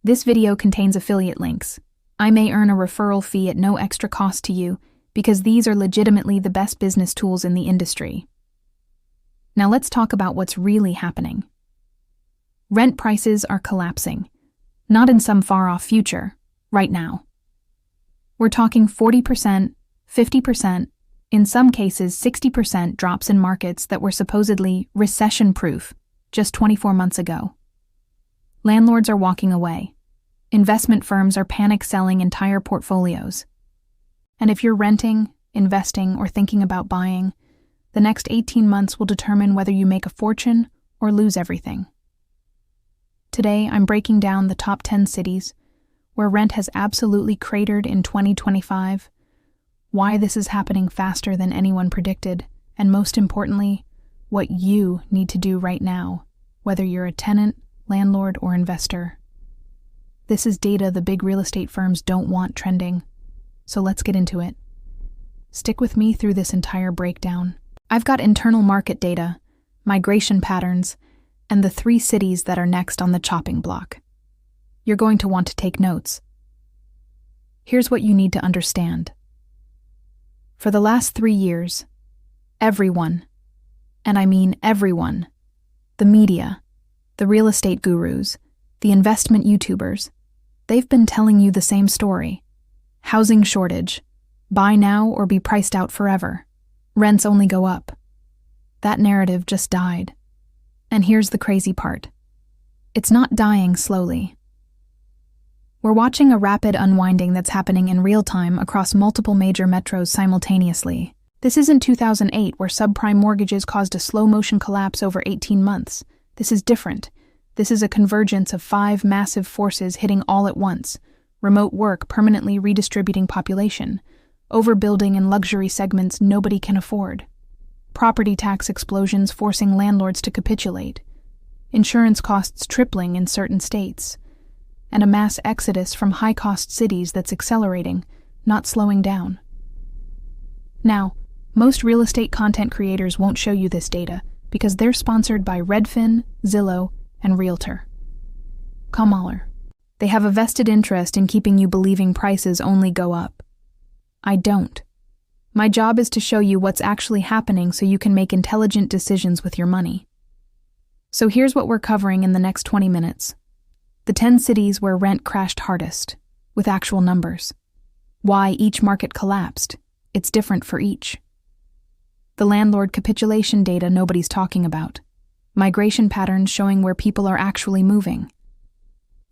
This video contains affiliate links. I may earn a referral fee at no extra cost to you because these are legitimately the best business tools in the industry. Now let's talk about what's really happening. Rent prices are collapsing, not in some far-off future, right now. We're talking 40%, 50%, in some cases 60% drops in markets that were supposedly recession-proof just 24 months ago. Landlords are walking away. Investment firms are panic-selling entire portfolios. And if you're renting, investing, or thinking about buying, the next 18 months will determine whether you make a fortune or lose everything. Today, I'm breaking down the top 10 cities where rent has absolutely cratered in 2025, why this is happening faster than anyone predicted, and most importantly, what you need to do right now, whether you're a tenant, landlord, or investor. This is data the big real estate firms don't want trending, so let's get into it. Stick with me through this entire breakdown. I've got internal market data, migration patterns, and the 3 cities that are next on the chopping block. You're going to want to take notes. Here's what you need to understand. For the last 3 years, everyone, and I mean everyone, the media, the real estate gurus, the investment YouTubers, they've been telling you the same story. Housing shortage. Buy now or be priced out forever. Rents only go up. That narrative just died. And here's the crazy part. It's not dying slowly. We're watching a rapid unwinding that's happening in real time across multiple major metros simultaneously. This isn't 2008 where subprime mortgages caused a slow-motion collapse over 18 months. This is different. This is a convergence of 5 massive forces hitting all at once. Remote work permanently redistributing population. Overbuilding in luxury segments nobody can afford. Property tax explosions forcing landlords to capitulate. Insurance costs tripling in certain states. And a mass exodus from high-cost cities that's accelerating, not slowing down. Now, most real estate content creators won't show you this data because they're sponsored by Redfin, Zillow, and Realtor. Homeowner. They have a vested interest in keeping you believing prices only go up. I don't. My job is to show you what's actually happening so you can make intelligent decisions with your money. So here's what we're covering in the next 20 minutes. The 10 cities where rent crashed hardest, with actual numbers. Why each market collapsed. It's different for each. The landlord capitulation data nobody's talking about. Migration patterns showing where people are actually moving.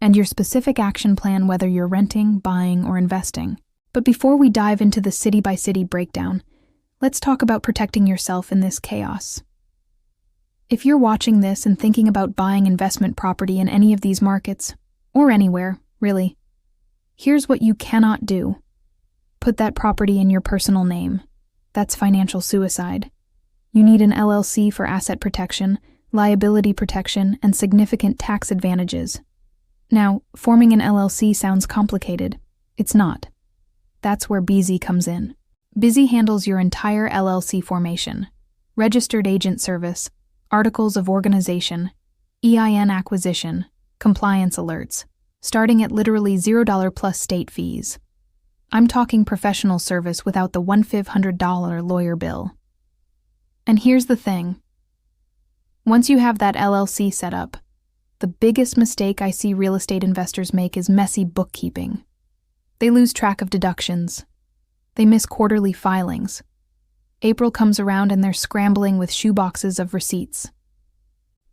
And your specific action plan whether you're renting, buying, or investing. But before we dive into the city-by-city breakdown, let's talk about protecting yourself in this chaos. If you're watching this and thinking about buying investment property in any of these markets, or anywhere, really, here's what you cannot do. Put that property in your personal name. That's financial suicide. You need an LLC for asset protection, liability protection, and significant tax advantages. Now, forming an LLC sounds complicated. It's not. That's where Busy comes in. Busy handles your entire LLC formation, registered agent service, articles of organization, EIN acquisition, compliance alerts, starting at literally $0 plus state fees. I'm talking professional service without the $1,500 lawyer bill. And here's the thing. Once you have that LLC set up, the biggest mistake I see real estate investors make is messy bookkeeping. They lose track of deductions. They miss quarterly filings. April comes around and they're scrambling with shoeboxes of receipts.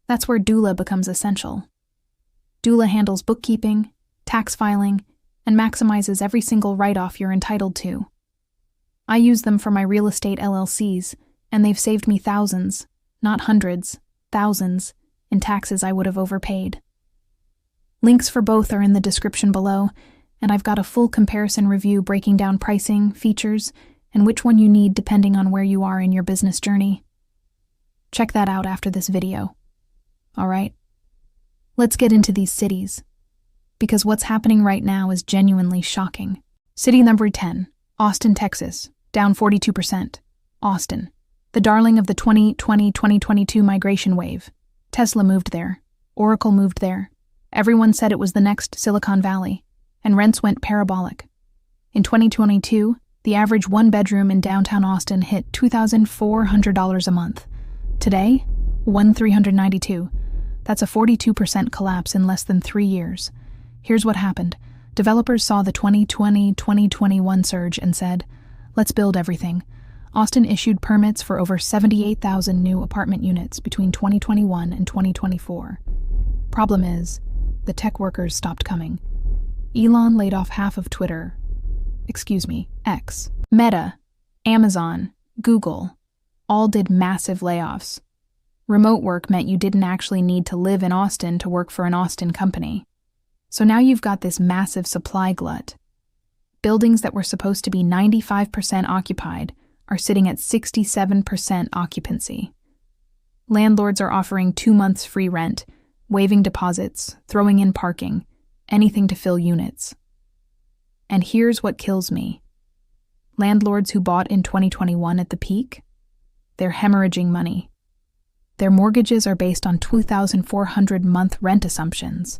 That's where doula becomes essential. Doula handles bookkeeping, tax filing, and maximizes every single write-off you're entitled to. I use them for my real estate LLCs, and they've saved me thousands, not hundreds, thousands, in taxes I would have overpaid. Links for both are in the description below, and I've got a full comparison review breaking down pricing, features, and which one you need depending on where you are in your business journey. Check that out after this video. All right? Let's get into these cities, because what's happening right now is genuinely shocking. City number 10, Austin, Texas, down 42%. Austin, the darling of the 2020-2022 migration wave. Tesla moved there. Oracle moved there. Everyone said it was the next Silicon Valley, and rents went parabolic. In 2022, the average one-bedroom in downtown Austin hit $2,400 a month. Today, $1,392. That's a 42% collapse in less than 3 years. Here's what happened. Developers saw the 2020-2021 surge and said, "Let's build everything." Austin issued permits for over 78,000 new apartment units between 2021 and 2024. Problem is, the tech workers stopped coming. Elon laid off half of X. Meta, Amazon, Google, all did massive layoffs. Remote work meant you didn't actually need to live in Austin to work for an Austin company. So now you've got this massive supply glut. Buildings that were supposed to be 95% occupied are sitting at 67% occupancy. Landlords are offering 2 months free rent, waiving deposits, throwing in parking, anything to fill units. And here's what kills me. Landlords who bought in 2021 at the peak, they're hemorrhaging money. Their mortgages are based on $2,400 month rent assumptions.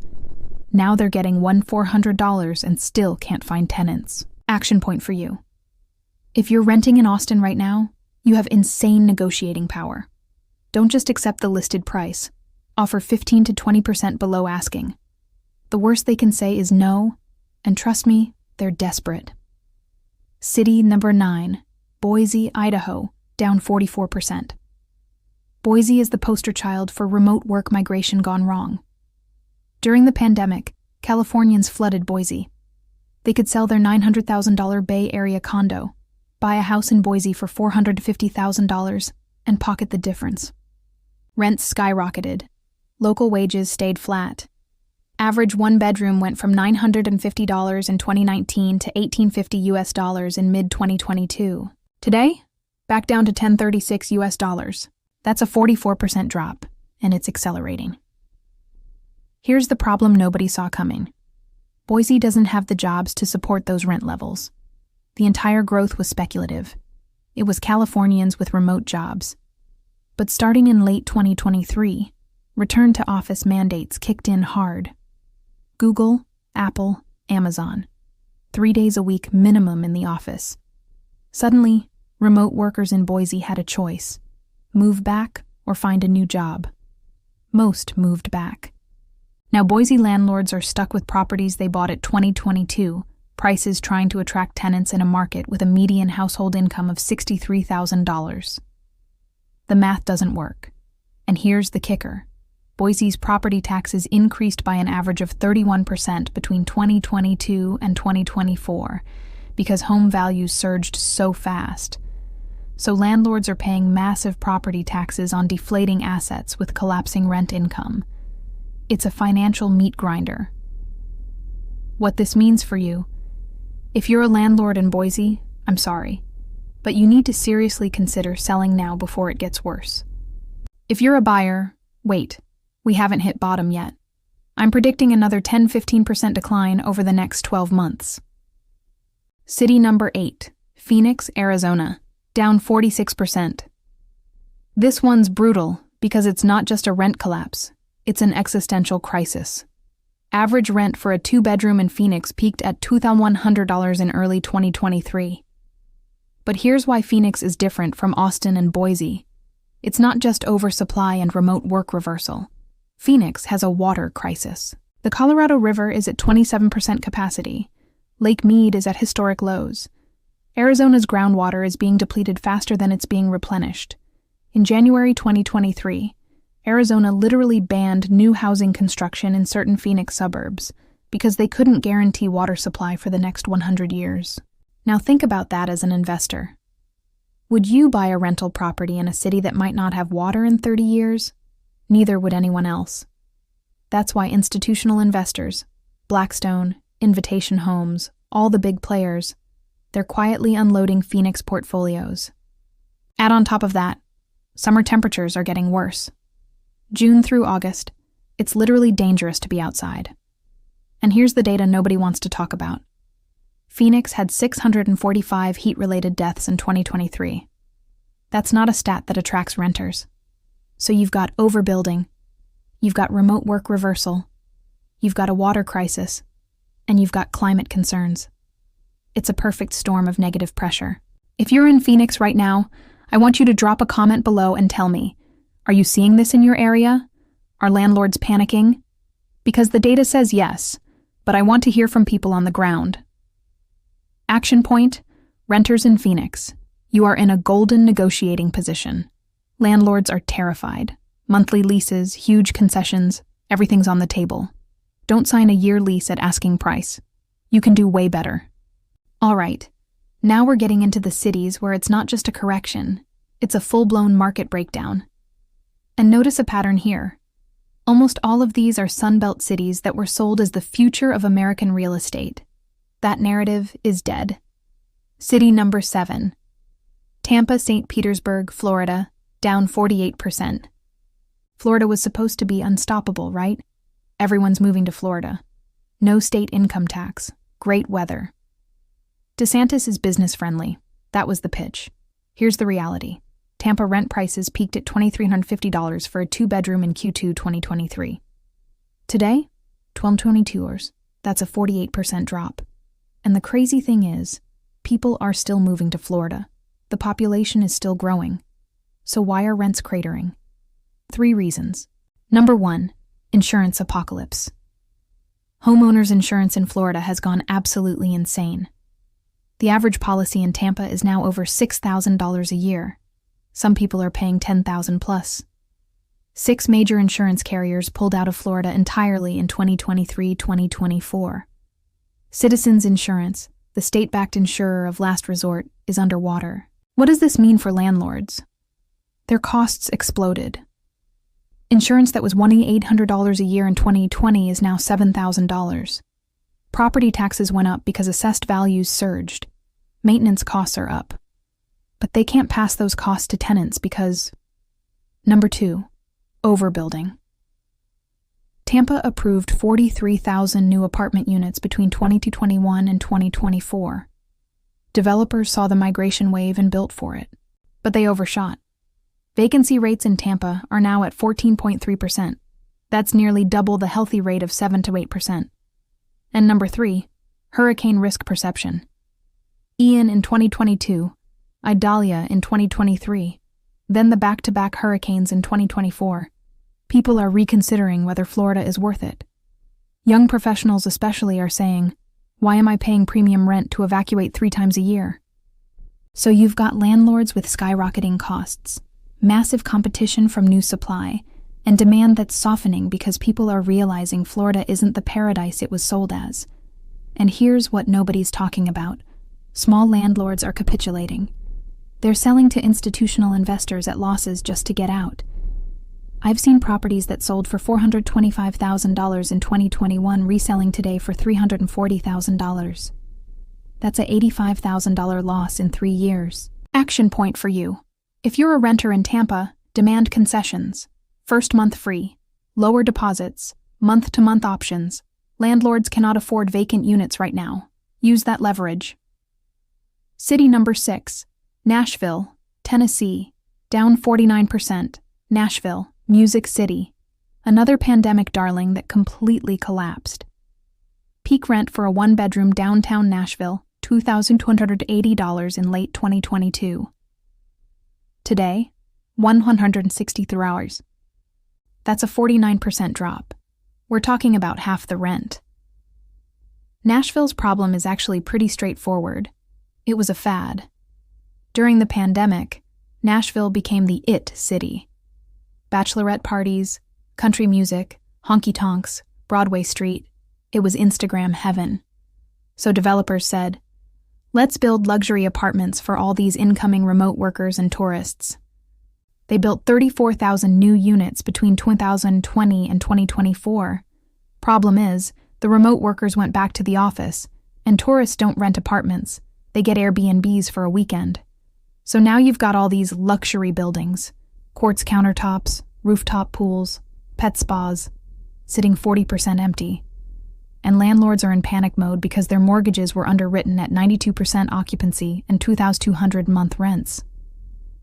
Now they're getting $1,400 and still can't find tenants. Action point for you. If you're renting in Austin right now, you have insane negotiating power. Don't just accept the listed price. Offer 15 to 20% below asking. The worst they can say is no, and trust me, they're desperate. City number 9, Boise, Idaho, down 44%. Boise is the poster child for remote work migration gone wrong. During the pandemic, Californians flooded Boise. They could sell their $900,000 Bay Area condo, buy a house in Boise for $450,000, and pocket the difference. Rents skyrocketed. Local wages stayed flat. Average one-bedroom went from $950 in 2019 to $1,850 in mid-2022. Today, back down to $1,036. That's a 44% drop, and it's accelerating. Here's the problem nobody saw coming. Boise doesn't have the jobs to support those rent levels. The entire growth was speculative. It was Californians with remote jobs. But starting in late 2023, return-to-office mandates kicked in hard. Google, Apple, Amazon. 3 days a week minimum in the office. Suddenly, remote workers in Boise had a choice. Move back or find a new job. Most moved back. Now Boise landlords are stuck with properties they bought at 2022, prices trying to attract tenants in a market with a median household income of $63,000. The math doesn't work. And here's the kicker. Boise's property taxes increased by an average of 31% between 2022 and 2024 because home values surged so fast. So landlords are paying massive property taxes on deflating assets with collapsing rent income. It's a financial meat grinder. What this means for you, if you're a landlord in Boise, I'm sorry, but you need to seriously consider selling now before it gets worse. If you're a buyer, wait, we haven't hit bottom yet. I'm predicting another 10-15% decline over the next 12 months. City number 8, Phoenix, Arizona, down 46%. This one's brutal because it's not just a rent collapse, it's an existential crisis. Average rent for a 2-bedroom in Phoenix peaked at $2,100 in early 2023. But here's why Phoenix is different from Austin and Boise. It's not just oversupply and remote work reversal. Phoenix has a water crisis. The Colorado River is at 27% capacity. Lake Mead is at historic lows. Arizona's groundwater is being depleted faster than it's being replenished. In January 2023, Arizona literally banned new housing construction in certain Phoenix suburbs because they couldn't guarantee water supply for the next 100 years. Now think about that as an investor. Would you buy a rental property in a city that might not have water in 30 years? Neither would anyone else. That's why institutional investors, Blackstone, Invitation Homes, all the big players, they're quietly unloading Phoenix portfolios. Add on top of that, summer temperatures are getting worse. June through August, it's literally dangerous to be outside. And here's the data nobody wants to talk about. Phoenix had 645 heat-related deaths in 2023. That's not a stat that attracts renters. So you've got overbuilding, you've got remote work reversal, you've got a water crisis, and you've got climate concerns. It's a perfect storm of negative pressure. If you're in Phoenix right now, I want you to drop a comment below and tell me, are you seeing this in your area? Are landlords panicking? Because the data says yes, but I want to hear from people on the ground. Action point: renters in Phoenix. You are in a golden negotiating position. Landlords are terrified. Monthly leases, huge concessions, everything's on the table. Don't sign a year lease at asking price. You can do way better. All right, now we're getting into the cities where it's not just a correction, it's a full-blown market breakdown. And notice a pattern here. Almost all of these are Sunbelt cities that were sold as the future of American real estate. That narrative is dead. City number 7. Tampa, St. Petersburg, Florida, down 48%. Florida was supposed to be unstoppable, right? Everyone's moving to Florida. No state income tax. Great weather. DeSantis is business-friendly. That was the pitch. Here's the reality. Tampa rent prices peaked at $2,350 for a 2-bedroom in Q2 2023. Today, $1,222. That's a 48% drop. And the crazy thing is, people are still moving to Florida. The population is still growing. So why are rents cratering? 3 reasons. Number 1, insurance apocalypse. Homeowners insurance in Florida has gone absolutely insane. The average policy in Tampa is now over $6,000 a year. Some people are paying $10,000 plus. 6 major insurance carriers pulled out of Florida entirely in 2023-2024. Citizens Insurance, the state-backed insurer of last resort, is underwater. What does this mean for landlords? Their costs exploded. Insurance that was $1,800 a year in 2020 is now $7,000. Property taxes went up because assessed values surged. Maintenance costs are up. But they can't pass those costs to tenants because... Number 2, overbuilding. Tampa approved 43,000 new apartment units between 2021 and 2024. Developers saw the migration wave and built for it. But they overshot. Vacancy rates in Tampa are now at 14.3%. That's nearly double the healthy rate of 7 to 8%. And number 3, hurricane risk perception. Ian in 2022, Idalia in 2023, then the back-to-back hurricanes in 2024. People are reconsidering whether Florida is worth it. Young professionals especially are saying, why am I paying premium rent to evacuate 3 times a year? So you've got landlords with skyrocketing costs, massive competition from new supply, and demand that's softening because people are realizing Florida isn't the paradise it was sold as. And here's what nobody's talking about. Small landlords are capitulating. They're selling to institutional investors at losses just to get out. I've seen properties that sold for $425,000 in 2021 reselling today for $340,000. That's a $85,000 loss in 3 years. Action point for you. If you're a renter in Tampa, demand concessions. First month free. Lower deposits. Month-to-month options. Landlords cannot afford vacant units right now. Use that leverage. City number 6. Nashville, Tennessee. Down 49%. Nashville, Music City. Another pandemic darling that completely collapsed. Peak rent for a 1-bedroom downtown Nashville, $2,280 in late 2022. Today, $163. That's a 49% drop. We're talking about half the rent. Nashville's problem is actually pretty straightforward. It was a fad. During the pandemic, Nashville became the it city. Bachelorette parties, country music, honky-tonks, Broadway Street. It was Instagram heaven. So developers said, let's build luxury apartments for all these incoming remote workers and tourists. They built 34,000 new units between 2020 and 2024. Problem is, the remote workers went back to the office, and tourists don't rent apartments. They get Airbnbs for a weekend. So now you've got all these luxury buildings, quartz countertops, rooftop pools, pet spas, sitting 40% empty. And landlords are in panic mode because their mortgages were underwritten at 92% occupancy and $2,200 month rents.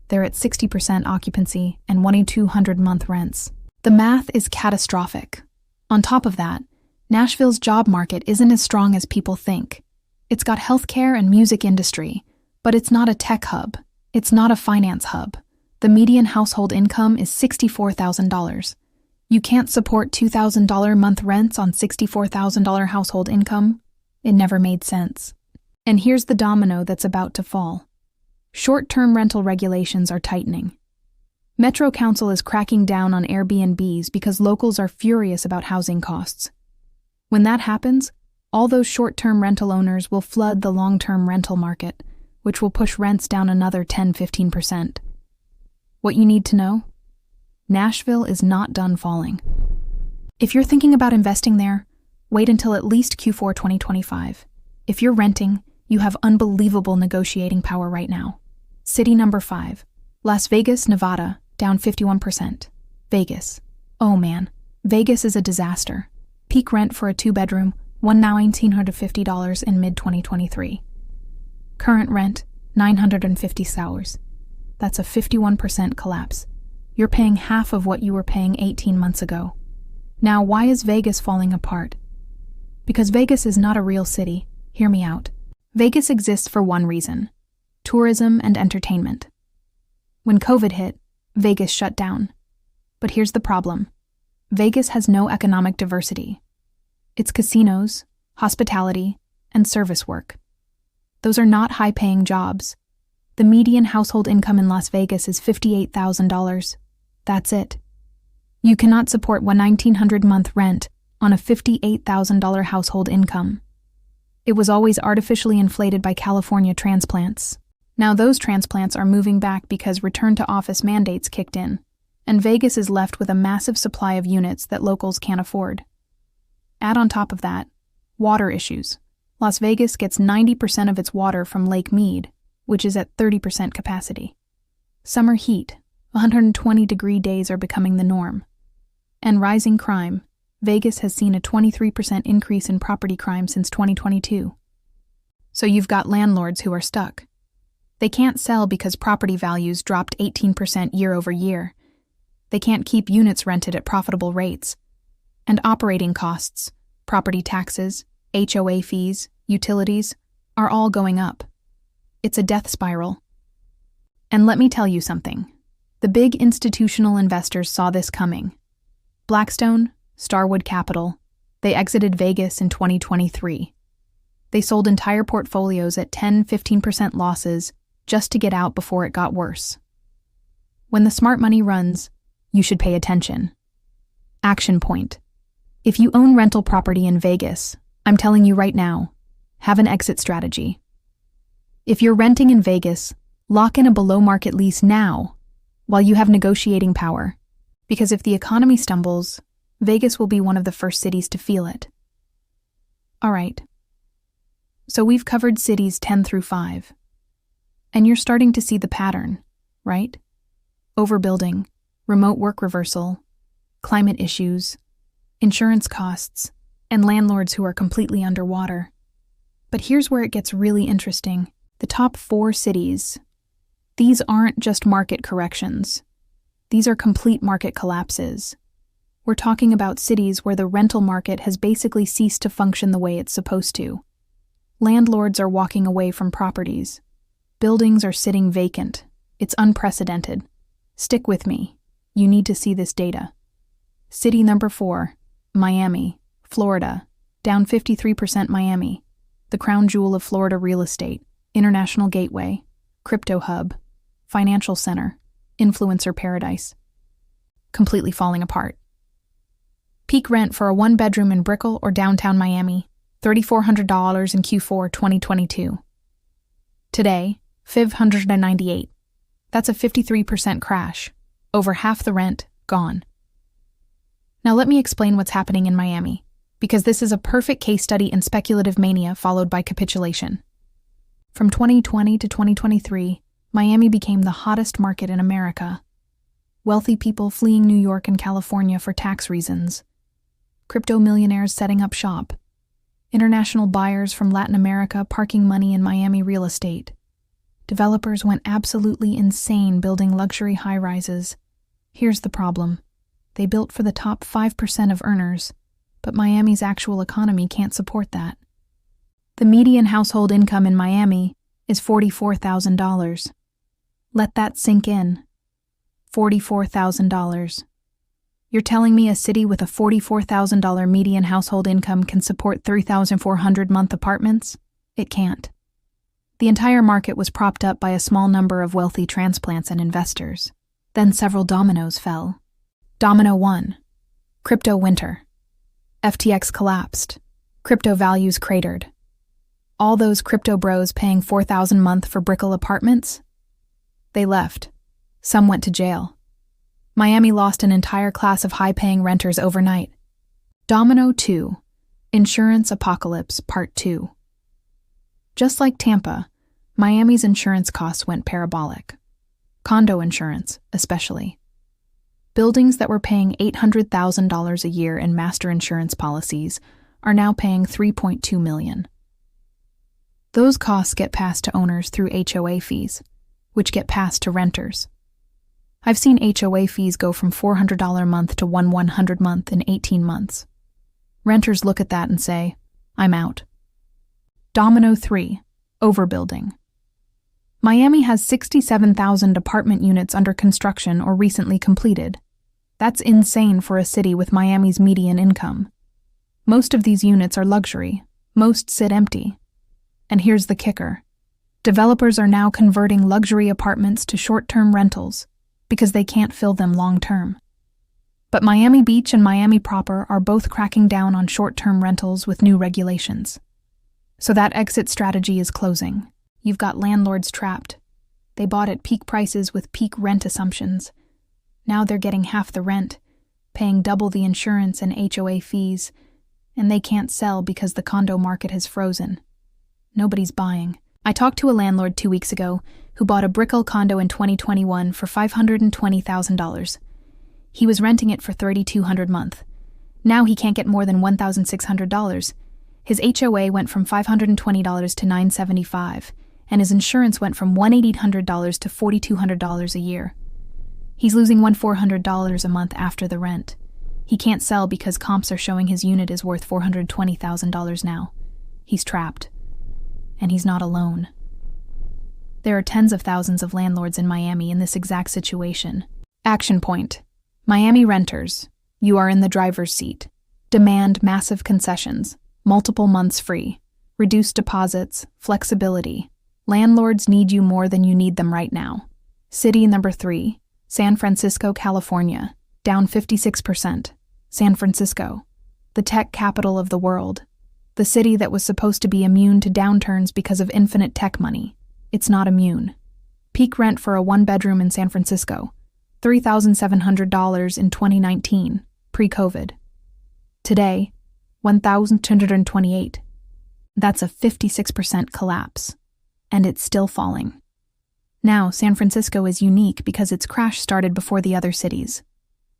They're at 60% occupancy and $2,200 month rents. The math is catastrophic. On top of that, Nashville's job market isn't as strong as people think. It's got healthcare and music industry, but it's not a tech hub. It's not a finance hub. The median household income is $64,000. You can't support $2,000 month rents on $64,000 household income. It never made sense. And here's the domino that's about to fall. Short-term rental regulations are tightening. Metro Council is cracking down on Airbnbs because locals are furious about housing costs. When that happens, all those short-term rental owners will flood the long-term rental market, which will push rents down another 10-15%. What you need to know? Nashville is not done falling. If you're thinking about investing there, wait until at least Q4 2025. If you're renting, you have unbelievable negotiating power right now. City number 5, Las Vegas, Nevada, down 51%. Vegas. Oh man, Vegas is a disaster. Peak rent for a 2-bedroom, $1,950 in mid-2023. Current rent, $950. That's a 51% collapse. You're paying half of what you were paying 18 months ago. Now, why is Vegas falling apart? Because Vegas is not a real city. Hear me out. Vegas exists for one reason: tourism and entertainment. When COVID hit, Vegas shut down. But here's the problem. Vegas has no economic diversity. It's casinos, hospitality, and service work. Those are not high-paying jobs. The median household income in Las Vegas is $58,000. That's it. You cannot support $1,900 month rent on a $58,000 household income. It was always artificially inflated by California transplants. Now those transplants are moving back because return-to-office mandates kicked in, and Vegas is left with a massive supply of units that locals can't afford. Add on top of that, water issues. Las Vegas gets 90% of its water from Lake Mead, which is at 30% capacity. Summer heat, 120-degree days are becoming the norm. And rising crime. Vegas has seen a 23% increase in property crime since 2022. So you've got landlords who are stuck. They can't sell because property values dropped 18% year over year. They can't keep units rented at profitable rates. And operating costs, property taxes, HOA fees, utilities, are all going up. It's a death spiral. And let me tell you something. The big institutional investors saw this coming. Blackstone, Starwood Capital, they exited Vegas in 2023. They sold entire portfolios at 10-15% losses just to get out before it got worse. When the smart money runs, you should pay attention. Action point. If you own rental property in Vegas, I'm telling you right now, have an exit strategy. If you're renting in Vegas, lock in a below-market lease now while you have negotiating power, because if the economy stumbles, Vegas will be one of the first cities to feel it. All right. So we've covered cities 10 through 5. And you're starting to see the pattern, right? Overbuilding, remote work reversal, climate issues, insurance costs, and landlords who are completely underwater. But here's where it gets really interesting. The top 4 cities, these aren't just market corrections. These are complete market collapses. We're talking about cities where the rental market has basically ceased to function the way it's supposed to. Landlords are walking away from properties. Buildings are sitting vacant. It's unprecedented. Stick with me. You need to see this data. City number 4, Miami, Florida, down 53% Miami, the crown jewel of Florida real estate, international gateway, crypto hub, financial center, influencer paradise. Completely falling apart. Peak rent for a 1-bedroom in Brickell or downtown Miami, $3,400 in Q4 2022. Today, $598. That's a 53% crash. Over half the rent, gone. Now let me explain what's happening in Miami, because this is a perfect case study in speculative mania followed by capitulation. From 2020 to 2023, Miami became the hottest market in America. Wealthy people fleeing New York and California for tax reasons. Crypto millionaires setting up shop. International buyers from Latin America parking money in Miami real estate. Developers went absolutely insane building luxury high-rises. Here's the problem. They built for the top 5% of earners. But Miami's actual economy can't support that. The median household income in Miami is $44,000. Let that sink in. $44,000. You're telling me a city with a $44,000 median household income can support 3,400 month apartments? It can't. The entire market was propped up by a small number of wealthy transplants and investors. Then several dominoes fell. Domino 1. Crypto winter. FTX collapsed. Crypto values cratered. All those crypto bros paying $4,000 a month for Brickell apartments? They left. Some went to jail. Miami lost an entire class of high-paying renters overnight. Domino 2. Insurance Apocalypse Part 2. Just like Tampa, Miami's insurance costs went parabolic. Condo insurance, especially. Buildings that were paying $800,000 a year in master insurance policies are now paying $3.2 million. Those costs get passed to owners through HOA fees, which get passed to renters. I've seen HOA fees go from $400 a month to $100 a month in 18 months. Renters look at that and say, I'm out. Domino 3. Overbuilding. Miami has 67,000 apartment units under construction or recently completed. That's insane for a city with Miami's median income. Most of these units are luxury. Most sit empty. And here's the kicker. Developers are now converting luxury apartments to short-term rentals because they can't fill them long-term. But Miami Beach and Miami proper are both cracking down on short-term rentals with new regulations. So that exit strategy is closing. You've got landlords trapped. They bought at peak prices with peak rent assumptions. Now they're getting half the rent, paying double the insurance and HOA fees, and they can't sell because the condo market has frozen. Nobody's buying. I talked to a landlord 2 weeks ago who bought a Brickell condo in 2021 for $520,000. He was renting it for $3,200 a month. Now he can't get more than $1,600. His HOA went from $520 to $975, and his insurance went from $1,800 to $4,200 a year. He's losing $1,400 a month after the rent. He can't sell because comps are showing his unit is worth $420,000 now. He's trapped. And he's not alone. There are tens of thousands of landlords in Miami in this exact situation. Action point. Miami renters, you are in the driver's seat. Demand massive concessions, multiple months free, reduced deposits, flexibility. Landlords need you more than you need them right now. City number 3, San Francisco, California, down 56%. San Francisco, the tech capital of the world. The city that was supposed to be immune to downturns because of infinite tech money. It's not immune. Peak rent for a one-bedroom in San Francisco, $3,700 in 2019, pre-COVID. Today, $1,228. That's a 56% collapse. And it's still falling. Now, San Francisco is unique because its crash started before the other cities.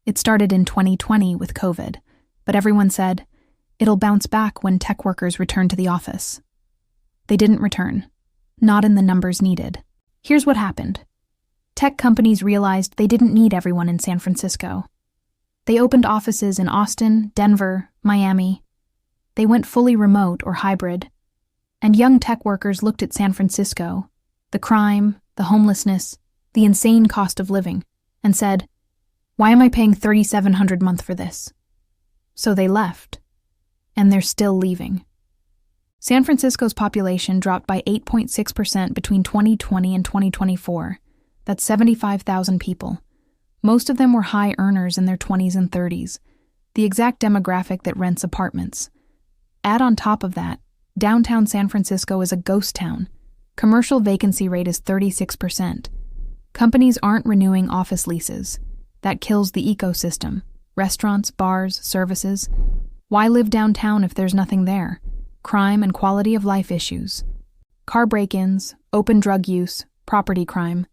It started in 2020 with COVID, but everyone said, it'll bounce back when tech workers return to the office. They didn't return. Not in the numbers needed. Here's what happened. Tech companies realized they didn't need everyone in San Francisco. They opened offices in Austin, Denver, Miami. They went fully remote or hybrid. And young tech workers looked at San Francisco, the crime, the homelessness, the insane cost of living, and said, why am I paying $3,700 a month for this? So they left. And they're still leaving. San Francisco's population dropped by 8.6% between 2020 and 2024. That's 75,000 people. Most of them were high earners in their 20s and 30s, the exact demographic that rents apartments. Add on top of that, downtown San Francisco is a ghost town. Commercial vacancy rate is 36%. Companies aren't renewing office leases. That kills the ecosystem. Restaurants, bars, services. Why live downtown if there's nothing there? Crime and quality of life issues. Car break-ins, open drug use, property crime.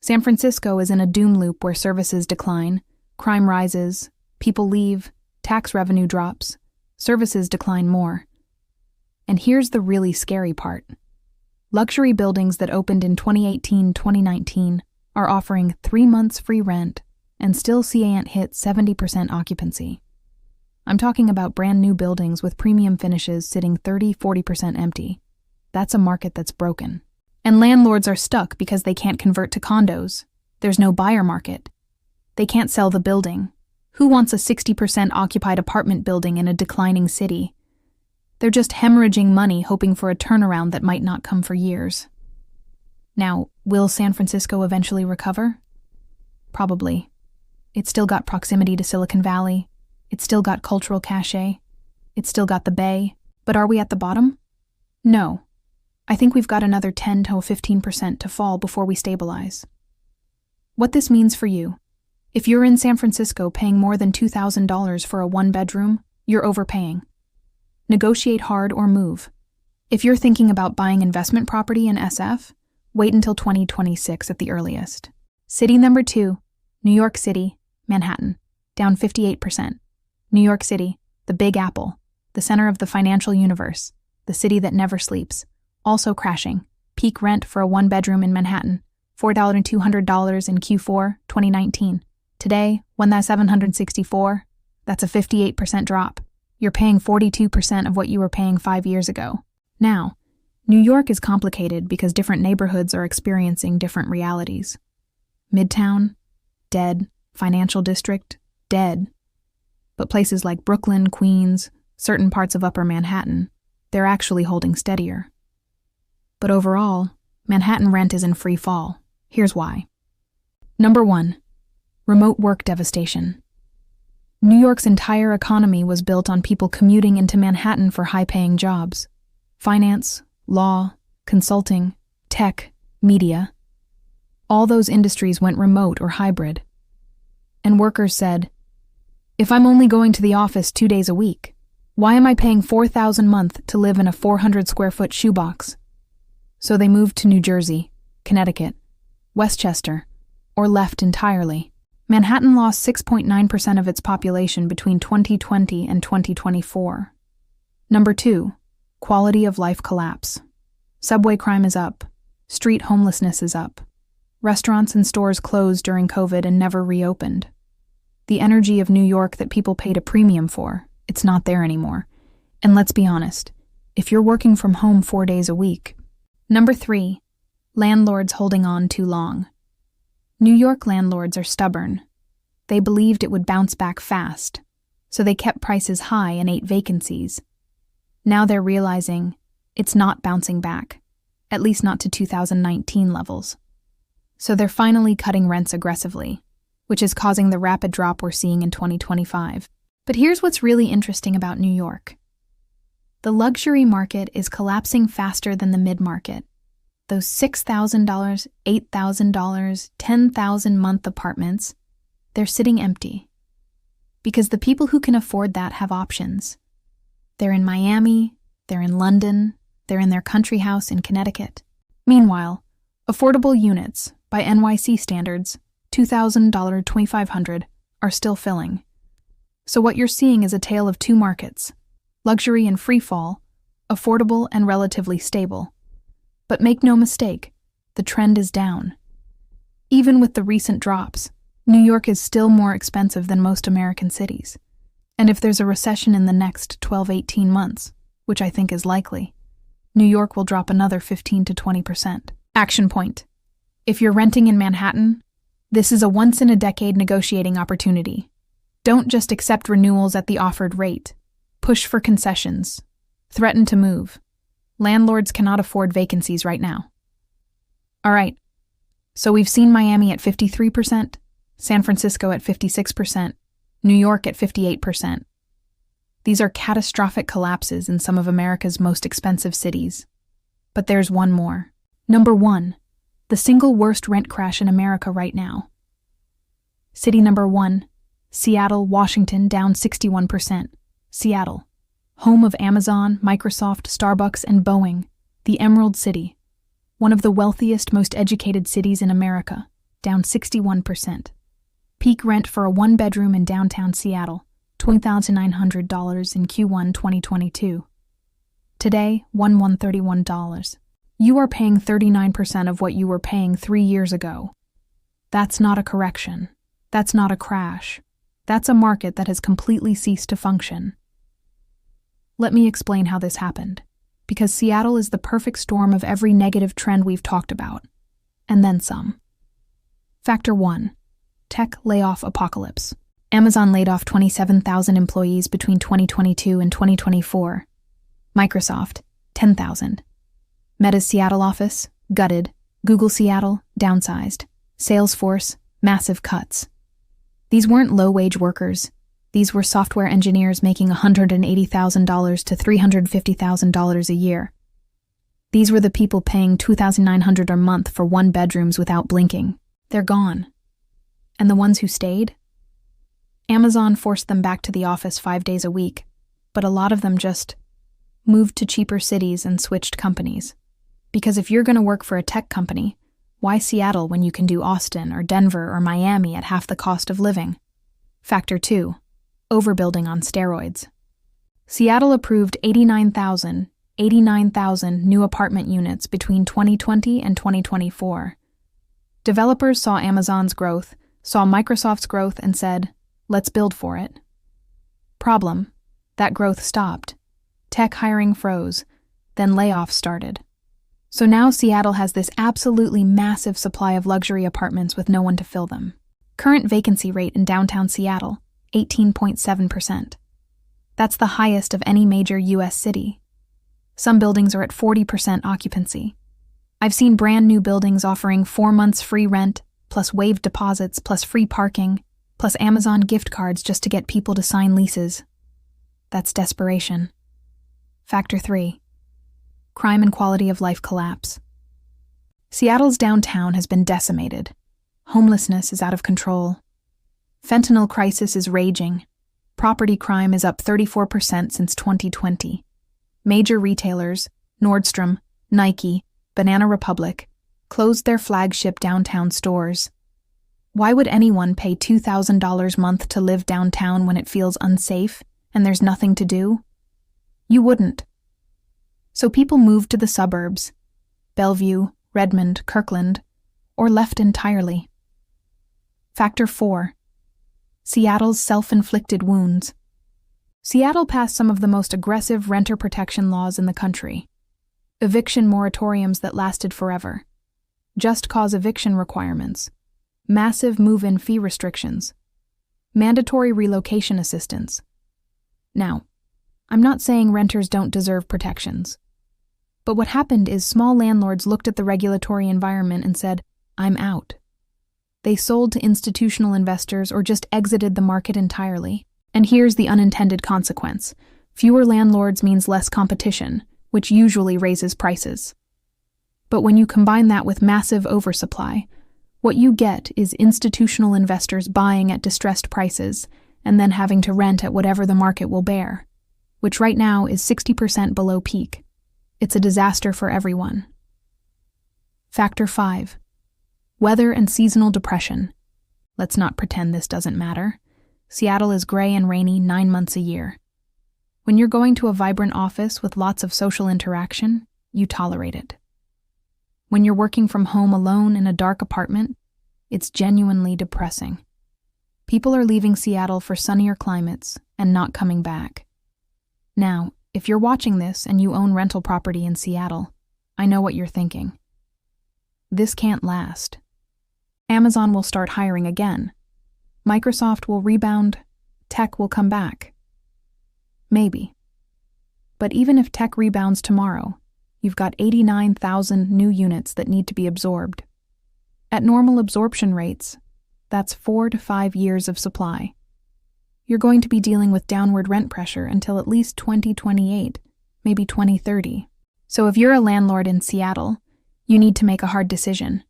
San Francisco is in a doom loop where services decline, crime rises, people leave, tax revenue drops, services decline more. And here's the really scary part. Luxury buildings that opened in 2018-2019 are offering 3 months free rent and still can't hit 70% occupancy. I'm talking about brand new buildings with premium finishes sitting 30–40% empty. That's a market that's broken. And landlords are stuck because they can't convert to condos. There's no buyer market. They can't sell the building. Who wants a 60% occupied apartment building in a declining city? They're just hemorrhaging money hoping for a turnaround that might not come for years. Now, will San Francisco eventually recover? Probably. It's still got proximity to Silicon Valley. It's still got cultural cachet. It's still got the Bay. But are we at the bottom? No. I think we've got another 10 to 15% to fall before we stabilize. What this means for you: if you're in San Francisco paying more than $2,000 for a one-bedroom, you're overpaying. Negotiate hard or move. If you're thinking about buying investment property in SF, wait until 2026 at the earliest. City number 2, New York City, Manhattan, down 58%. New York City, the Big Apple, the center of the financial universe, the city that never sleeps, also crashing. Peak rent for a one-bedroom in Manhattan, $4,200 in Q4 2019. Today, $1,764. That's a 58% drop. You're paying 42% of what you were paying 5 years ago. Now, New York is complicated because different neighborhoods are experiencing different realities. Midtown, dead. Financial district, dead. But places like Brooklyn, Queens, certain parts of Upper Manhattan, they're actually holding steadier. But overall, Manhattan rent is in free fall. Here's why. Number 1. Remote work devastation. New York's entire economy was built on people commuting into Manhattan for high-paying jobs. Finance, law, consulting, tech, media. All those industries went remote or hybrid. And workers said, if I'm only going to the office 2 days a week, why am I paying $4,000 a month to live in a 400-square-foot shoebox? So they moved to New Jersey, Connecticut, Westchester, or left entirely. Manhattan lost 6.9% of its population between 2020 and 2024. Number 2, quality of life collapse. Subway crime is up. Street homelessness is up. Restaurants and stores closed during COVID and never reopened. The energy of New York that people paid a premium for, it's not there anymore. And let's be honest, if you're working from home 4 days a week. Number 3, landlords holding on too long. New York landlords are stubborn. They believed it would bounce back fast, so they kept prices high and ate vacancies. Now they're realizing it's not bouncing back, at least not to 2019 levels. So they're finally cutting rents aggressively, which is causing the rapid drop we're seeing in 2025. But here's what's really interesting about New York. The luxury market is collapsing faster than the mid-market. Those $6,000, $8,000, $10,000-month apartments, they're sitting empty. Because the people who can afford that have options. They're in Miami, they're in London, they're in their country house in Connecticut. Meanwhile, affordable units, by NYC standards, $2,000, $2,500, are still filling. So what you're seeing is a tale of two markets, luxury and free fall, affordable and relatively stable. But make no mistake, the trend is down. Even with the recent drops, New York is still more expensive than most American cities. And if there's a recession in the next 12–18 months, which I think is likely, New York will drop another 15 to 20%. Action point. If you're renting in Manhattan, this is a once-in-a-decade negotiating opportunity. Don't just accept renewals at the offered rate. Push for concessions. Threaten to move. Landlords cannot afford vacancies right now. All right, so we've seen Miami at 53%, San Francisco at 56%, New York at 58%. These are catastrophic collapses in some of America's most expensive cities. But there's one more. Number 1, the single worst rent crash in America right now. City number 1, Seattle, Washington, down 61%. Seattle, home of Amazon, Microsoft, Starbucks, and Boeing, the Emerald City, one of the wealthiest, most educated cities in America, down 61%. Peak rent for a one-bedroom in downtown Seattle, $2,900 in Q1 2022. Today, $1,131. You are paying 39% of what you were paying 3 years ago. That's not a correction. That's not a crash. That's a market that has completely ceased to function. Let me explain how this happened, because Seattle is the perfect storm of every negative trend we've talked about, and then some. Factor 1. Tech layoff apocalypse. Amazon laid off 27,000 employees between 2022 and 2024. Microsoft, 10,000. Meta's Seattle office, gutted. Google Seattle, downsized. Salesforce, massive cuts. These weren't low-wage workers. These were software engineers making $180,000 to $350,000 a year. These were the people paying $2,900 a month for one bedrooms without blinking. They're gone. And the ones who stayed? Amazon forced them back to the office 5 days a week, but a lot of them just moved to cheaper cities and switched companies. Because if you're going to work for a tech company, why Seattle when you can do Austin or Denver or Miami at half the cost of living? Factor 2. Overbuilding on steroids. Seattle approved 89,000 new apartment units between 2020 and 2024. Developers saw Amazon's growth, saw Microsoft's growth, and said, let's build for it. Problem: that growth stopped. Tech hiring froze, then layoffs started. So now Seattle has this absolutely massive supply of luxury apartments with no one to fill them. Current vacancy rate in downtown Seattle, 18.7%. That's the highest of any major U.S. city. Some buildings are at 40% occupancy. I've seen brand new buildings offering 4 months free rent, plus waived deposits, plus free parking, plus Amazon gift cards just to get people to sign leases. That's desperation. Factor 3. Crime and quality of life collapse. Seattle's downtown has been decimated. Homelessness is out of control. Fentanyl crisis is raging. Property crime is up 34% since 2020. Major retailers, Nordstrom, Nike, Banana Republic, closed their flagship downtown stores. Why would anyone pay $2,000 a month to live downtown when it feels unsafe and there's nothing to do? You wouldn't. So people moved to the suburbs, Bellevue, Redmond, Kirkland, or left entirely. Factor 4. Seattle's self-inflicted wounds. Seattle passed some of the most aggressive renter protection laws in the country. Eviction moratoriums that lasted forever. Just cause eviction requirements. Massive move-in fee restrictions. Mandatory relocation assistance. Now, I'm not saying renters don't deserve protections. But what happened is small landlords looked at the regulatory environment and said, I'm out. They sold to institutional investors or just exited the market entirely. And here's the unintended consequence. Fewer landlords means less competition, which usually raises prices. But when you combine that with massive oversupply, what you get is institutional investors buying at distressed prices and then having to rent at whatever the market will bear, which right now is 60% below peak. It's a disaster for everyone. Factor 5. Weather and seasonal depression. Let's not pretend this doesn't matter. Seattle is gray and rainy 9 months a year. When you're going to a vibrant office with lots of social interaction, you tolerate it. When you're working from home alone in a dark apartment, it's genuinely depressing. People are leaving Seattle for sunnier climates and not coming back. Now, if you're watching this and you own rental property in Seattle, I know what you're thinking. This can't last. Amazon will start hiring again. Microsoft will rebound. Tech will come back. Maybe. But even if tech rebounds tomorrow, you've got 89,000 new units that need to be absorbed. At normal absorption rates, that's 4 to 5 years of supply. You're going to be dealing with downward rent pressure until at least 2028, maybe 2030. So if you're a landlord in Seattle, you need to make a hard decision.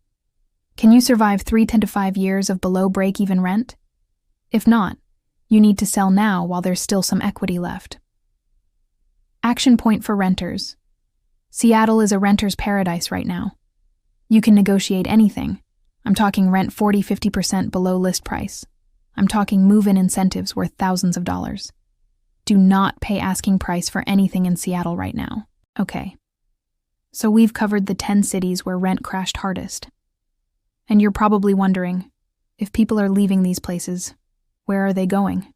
Can you survive 3 to 5 years of below break-even rent? If not, you need to sell now while there's still some equity left. Action point for renters. Seattle is a renter's paradise right now. You can negotiate anything. I'm talking rent 40-50% below list price. I'm talking move-in incentives worth thousands of dollars. Do not pay asking price for anything in Seattle right now. Okay. So we've covered the 10 cities where rent crashed hardest. And you're probably wondering, if people are leaving these places, Where are they going?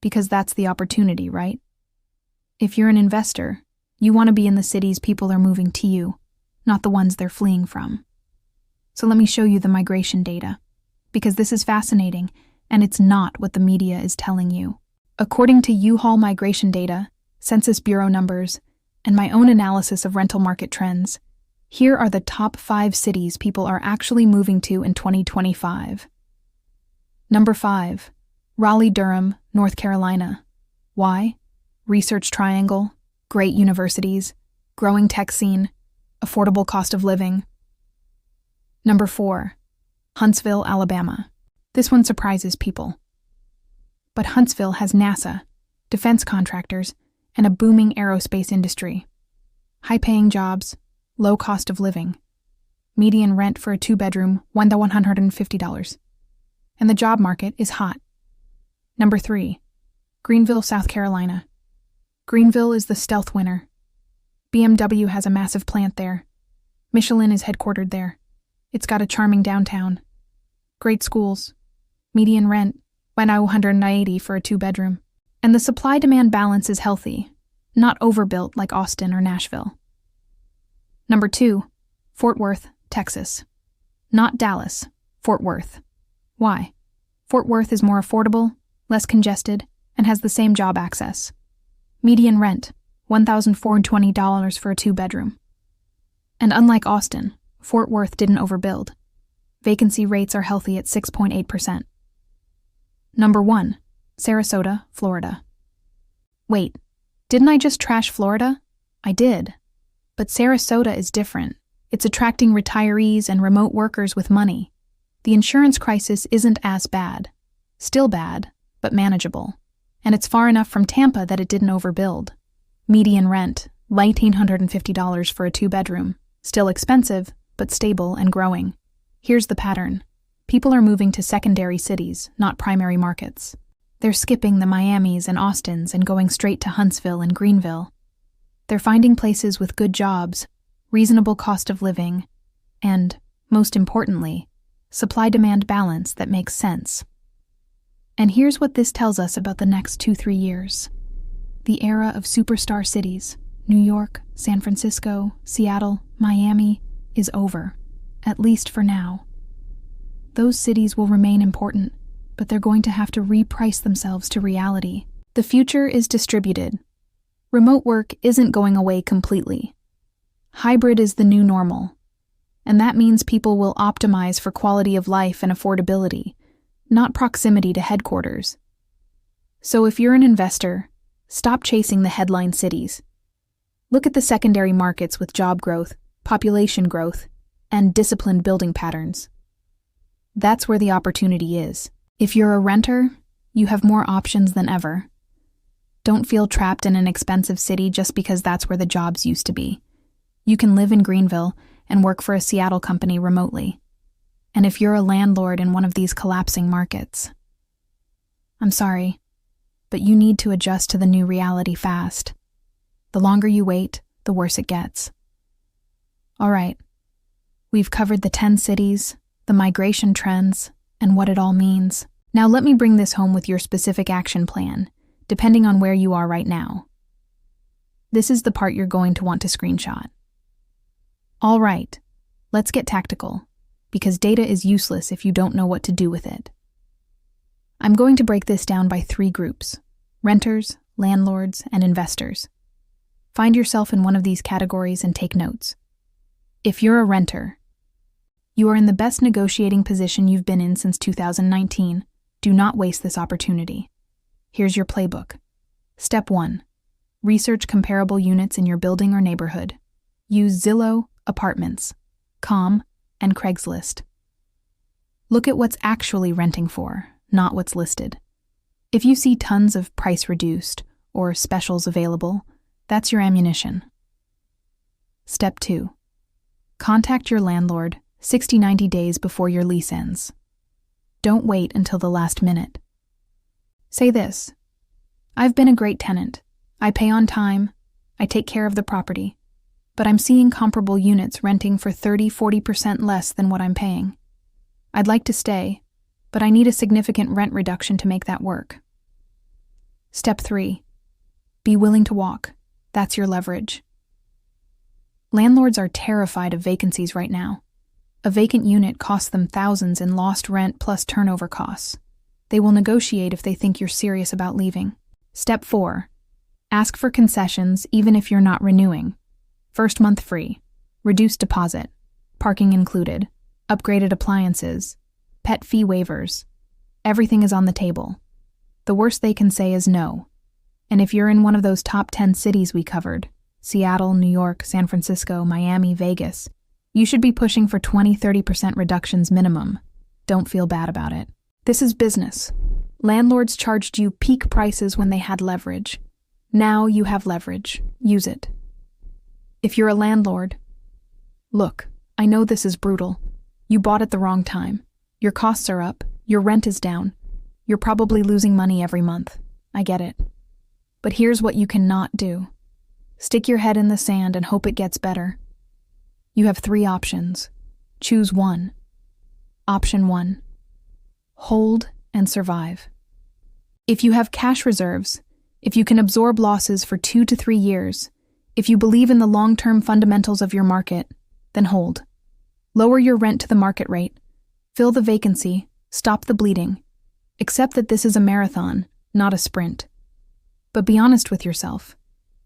Because that's the opportunity, right? If you're an investor, you want to be in the cities people are moving to you, not the ones they're fleeing from. So let me show you the migration data, because this is fascinating, and it's not what the media is telling you. According to U-Haul migration data, Census Bureau numbers, and my own analysis of rental market trends, here are the top 5 cities people are actually moving to in 2025. Number 5, Raleigh-Durham, North Carolina. Why? Research Triangle, great universities, growing tech scene, affordable cost of living. Number 4, Huntsville, Alabama. This one surprises people. But Huntsville has NASA, defense contractors, and a booming aerospace industry. High-paying jobs, low cost of living. Median rent for a 2-bedroom, $1,150. And the job market is hot. Number 3, Greenville, South Carolina. Greenville is the stealth winner. BMW has a massive plant there. Michelin is headquartered there. It's got a charming downtown. Great schools. Median rent, $180 for a 2-bedroom. And the supply-demand balance is healthy, not overbuilt like Austin or Nashville. Number 2, Fort Worth, Texas. Not Dallas, Fort Worth. Why? Fort Worth is more affordable, less congested, and has the same job access. Median rent, $1,420 for a 2-bedroom. And unlike Austin, Fort Worth didn't overbuild. Vacancy rates are healthy at 6.8%. Number 1, Sarasota, Florida. Wait, didn't I just trash Florida? I did. But Sarasota is different. It's attracting retirees and remote workers with money. The insurance crisis isn't as bad. Still bad, but manageable. And it's far enough from Tampa that it didn't overbuild. Median rent, $1,950 for a 2-bedroom. Still expensive, but stable and growing. Here's the pattern. People are moving to secondary cities, not primary markets. They're skipping the Miamis and Austins and going straight to Huntsville and Greenville. They're finding places with good jobs, reasonable cost of living, and, most importantly, supply-demand balance that makes sense. And here's what this tells us about the next 2-3 years. The era of superstar cities, New York, San Francisco, Seattle, Miami, is over, at least for now. Those cities will remain important, but they're going to have to reprice themselves to reality. The future is distributed. Remote work isn't going away completely. Hybrid is the new normal, and that means people will optimize for quality of life and affordability, not proximity to headquarters. So if you're an investor, stop chasing the headline cities. Look at the secondary markets with job growth, population growth, and disciplined building patterns. That's where the opportunity is. If you're a renter, you have more options than ever. Don't feel trapped in an expensive city just because that's where the jobs used to be. You can live in Greenville and work for a Seattle company remotely. And if you're a landlord in one of these collapsing markets, I'm sorry, but you need to adjust to the new reality fast. The longer you wait, the worse it gets. All right, we've covered the 10 cities, the migration trends, and what it all means. Now let me bring this home with your specific action plan, depending on where you are right now. This is the part you're going to want to screenshot. All right, let's get tactical, because data is useless if you don't know what to do with it. I'm going to break this down by 3 groups: renters, landlords, and investors. Find yourself in one of these categories and take notes. If you're a renter, you are in the best negotiating position you've been in since 2019. Do not waste this opportunity. Here's your playbook. Step 1. Research comparable units in your building or neighborhood. Use Zillow, Apartments, Com, and Craigslist. Look at what's actually renting for, not what's listed. If you see tons of price reduced or specials available, that's your ammunition. Step 2. Contact your landlord 60-90 days before your lease ends. Don't wait until the last minute. Say this: I've been a great tenant. I pay on time. I take care of the property. But I'm seeing comparable units renting for 30-40% less than what I'm paying. I'd like to stay, but I need a significant rent reduction to make that work. Step 3. Be willing to walk. That's your leverage. Landlords are terrified of vacancies right now. A vacant unit costs them thousands in lost rent plus turnover costs. They will negotiate if they think you're serious about leaving. Step 4. Ask for concessions even if you're not renewing. First month free. Reduced deposit. Parking included. Upgraded appliances. Pet fee waivers. Everything is on the table. The worst they can say is no. And if you're in one of those top 10 cities we covered, Seattle, New York, San Francisco, Miami, Vegas, you should be pushing for 20-30% reductions minimum. Don't feel bad about it. This is business. Landlords charged you peak prices when they had leverage. Now you have leverage. Use it. If you're a landlord, look, I know this is brutal. You bought at the wrong time. Your costs are up. Your rent is down. You're probably losing money every month. I get it. But here's what you cannot do. Stick your head in the sand and hope it gets better. You have 3 options. Choose one. Option 1. Hold and survive. If you have cash reserves, if you can absorb losses for 2 to 3 years, if you believe in the long-term fundamentals of your market, then hold. Lower your rent to the market rate. Fill the vacancy. Stop the bleeding. Accept that this is a marathon, not a sprint. But be honest with yourself.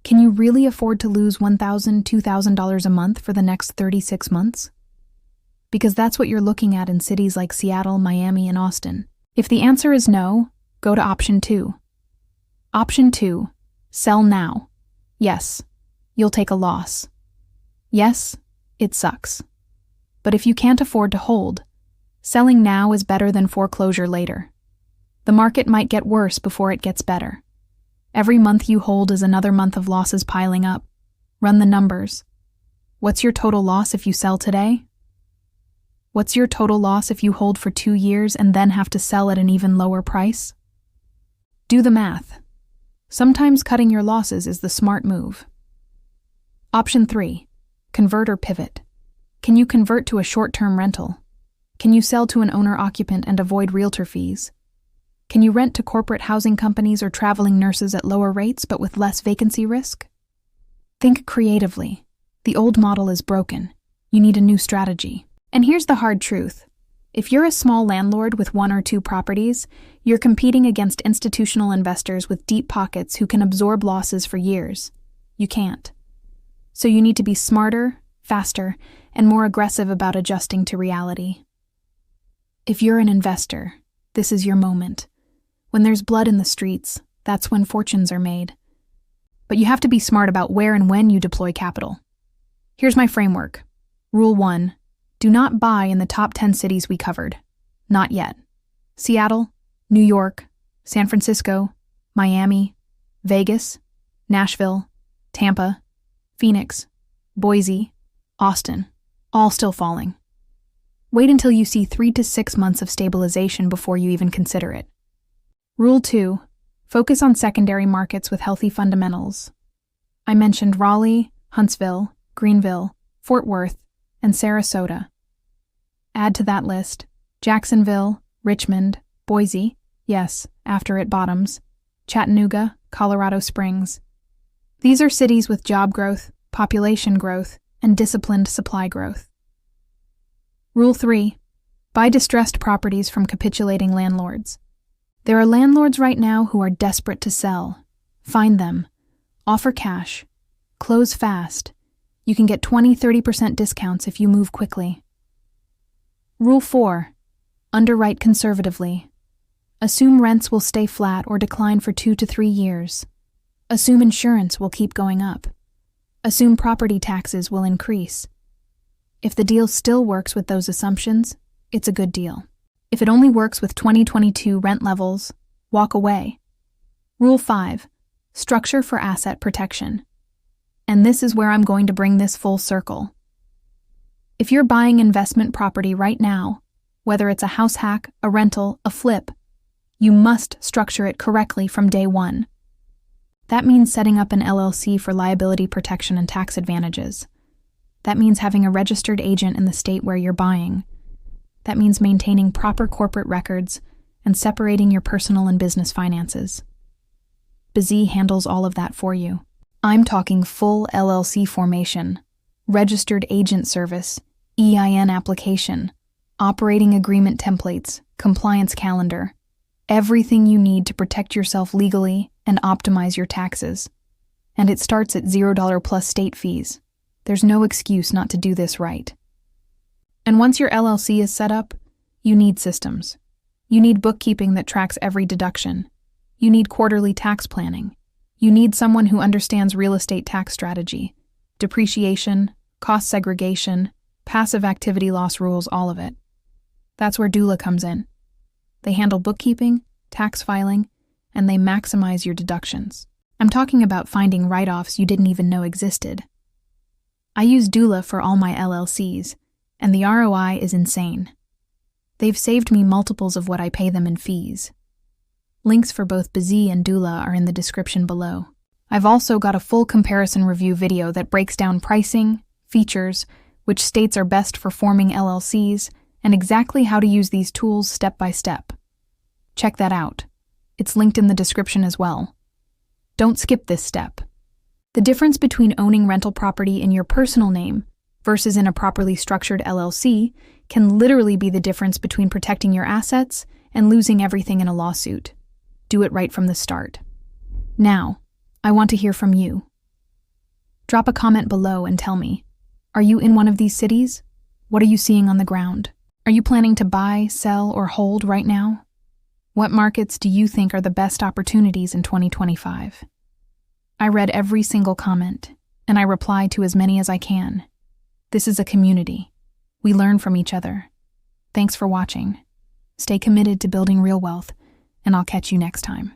Can you really afford to lose $1,000, $2,000 a month for the next 36 months? Because that's what you're looking at in cities like Seattle, Miami, and Austin. If the answer is no, go to option 2. Option 2, sell now. Yes, you'll take a loss. Yes, it sucks. But if you can't afford to hold, selling now is better than foreclosure later. The market might get worse before it gets better. Every month you hold is another month of losses piling up. Run the numbers. What's your total loss if you sell today? What's your total loss if you hold for 2 years and then have to sell at an even lower price? Do the math. Sometimes cutting your losses is the smart move. Option 3. Convert or pivot. Can you convert to a short-term rental? Can you sell to an owner-occupant and avoid realtor fees? Can you rent to corporate housing companies or traveling nurses at lower rates but with less vacancy risk? Think creatively. The old model is broken. You need a new strategy. And here's the hard truth. If you're a small landlord with 1 or 2 properties, you're competing against institutional investors with deep pockets who can absorb losses for years. You can't. So you need to be smarter, faster, and more aggressive about adjusting to reality. If you're an investor, this is your moment. When there's blood in the streets, that's when fortunes are made. But you have to be smart about where and when you deploy capital. Here's my framework. Rule 1. Do not buy in the top 10 cities we covered. Not yet. Seattle, New York, San Francisco, Miami, Vegas, Nashville, Tampa, Phoenix, Boise, Austin, all still falling. Wait until you see 3 to 6 months of stabilization before you even consider it. Rule 2. Focus on secondary markets with healthy fundamentals. I mentioned Raleigh, Huntsville, Greenville, Fort Worth, and Sarasota. Add to that list Jacksonville, Richmond, Boise, yes, after it bottoms, Chattanooga, Colorado Springs. These are cities with job growth, population growth, and disciplined supply growth. Rule 3. Buy distressed properties from capitulating landlords. There are landlords right now who are desperate to sell. Find them. Offer cash. Close fast. You can get 20-30% discounts if you move quickly. Rule 4. Underwrite conservatively. Assume rents will stay flat or decline for 2 to 3 years. Assume insurance will keep going up. Assume property taxes will increase. If the deal still works with those assumptions, it's a good deal. If it only works with 2022 rent levels, walk away. Rule 5. Structure for asset protection. And this is where I'm going to bring this full circle. If you're buying investment property right now, whether it's a house hack, a rental, a flip, you must structure it correctly from day one. That means setting up an LLC for liability protection and tax advantages. That means having a registered agent in the state where you're buying. That means maintaining proper corporate records and separating your personal and business finances. Busy handles all of that for you. I'm talking full LLC formation, registered agent service, EIN application, operating agreement templates, compliance calendar, everything you need to protect yourself legally and optimize your taxes. And it starts at $0 plus state fees. There's no excuse not to do this right. And once your LLC is set up, you need systems. You need bookkeeping that tracks every deduction. You need quarterly tax planning. You need someone who understands real estate tax strategy, depreciation, cost segregation, passive activity loss rules, all of it. That's where doula comes in. They handle bookkeeping, tax filing, and they maximize your deductions. I'm talking about finding write-offs you didn't even know existed. I use doula for all my LLCs, and the ROI is insane. They've saved me multiples of what I pay them in fees. Links for both Busy and doula are in the description below. I've also got a full comparison review video that breaks down pricing, features, which states are best for forming LLCs, and exactly how to use these tools step by step. Check that out. It's linked in the description as well. Don't skip this step. The difference between owning rental property in your personal name versus in a properly structured LLC can literally be the difference between protecting your assets and losing everything in a lawsuit. Do it right from the start. Now, I want to hear from you. Drop a comment below and tell me, are you in one of these cities? What are you seeing on the ground? Are you planning to buy, sell, or hold right now? What markets do you think are the best opportunities in 2025? I read every single comment, and I reply to as many as I can. This is a community. We learn from each other. Thanks for watching. Stay committed to building real wealth, and I'll catch you next time.